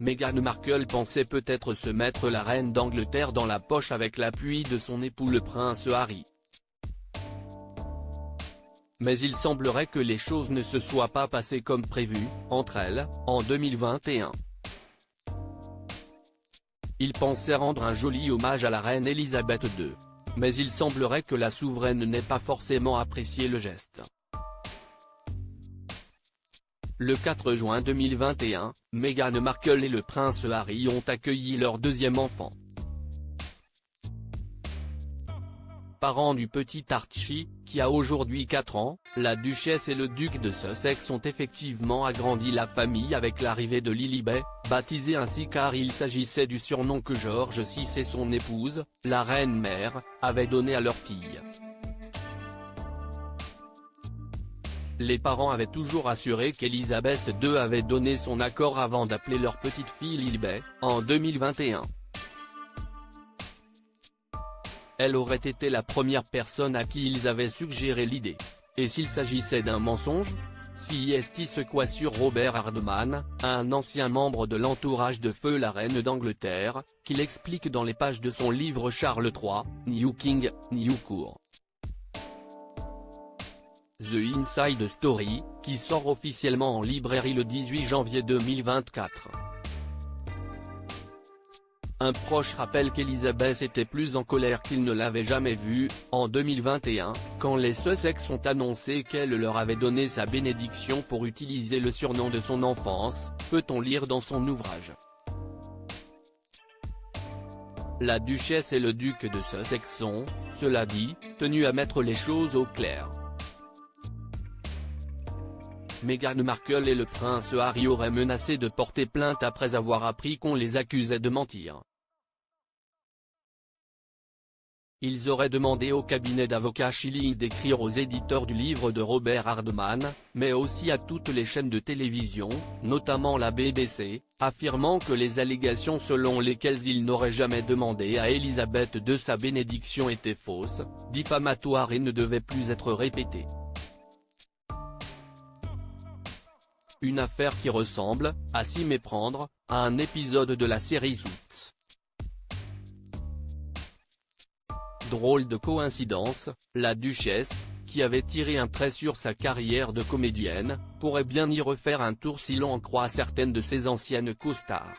Meghan Markle pensait peut-être se mettre la reine d'Angleterre dans la poche avec l'appui de son époux le prince Harry. Mais il semblerait que les choses ne se soient pas passées comme prévu, entre elles, en 2021. Il pensait rendre un joli hommage à la reine Elisabeth II. Mais il semblerait que la souveraine n'ait pas forcément apprécié le geste. Le 4 juin 2021, Meghan Markle et le prince Harry ont accueilli leur deuxième enfant. Parents du petit Archie, qui a aujourd'hui 4 ans, la duchesse et le duc de Sussex ont effectivement agrandi la famille avec l'arrivée de Lilibet, baptisée ainsi car il s'agissait du surnom que George VI et son épouse, la reine-mère, avaient donné à leur fille. Les parents avaient toujours assuré qu'Elisabeth II avait donné son accord avant d'appeler leur petite fille Lilibet, en 2021. Elle aurait été la première personne à qui ils avaient suggéré l'idée. Et s'il s'agissait d'un mensonge? Si est-il ce qu'assure Robert Hardman, un ancien membre de l'entourage de feu la reine d'Angleterre, qu'il explique dans les pages de son livre Charles III, New King, New Court. The Inside Story, qui sort officiellement en librairie le 18 janvier 2024. Un proche rappelle qu'Elisabeth était plus en colère qu'il ne l'avait jamais vue, en 2021, quand les Sussex ont annoncé qu'elle leur avait donné sa bénédiction pour utiliser le surnom de son enfance, peut-on lire dans son ouvrage. La duchesse et le duc de Sussex sont, cela dit, tenus à mettre les choses au clair. Meghan Markle et le prince Harry auraient menacé de porter plainte après avoir appris qu'on les accusait de mentir. Ils auraient demandé au cabinet d'avocats Schilling d'écrire aux éditeurs du livre de Robert Hardman, mais aussi à toutes les chaînes de télévision, notamment la BBC, affirmant que les allégations selon lesquelles ils n'auraient jamais demandé à Elisabeth II sa bénédiction étaient fausses, diffamatoires et ne devaient plus être répétées. Une affaire qui ressemble, à s'y méprendre, à un épisode de la série Suits. Drôle de coïncidence, la duchesse, qui avait tiré un trait sur sa carrière de comédienne, pourrait bien y refaire un tour si l'on en croit certaines de ses anciennes co-stars.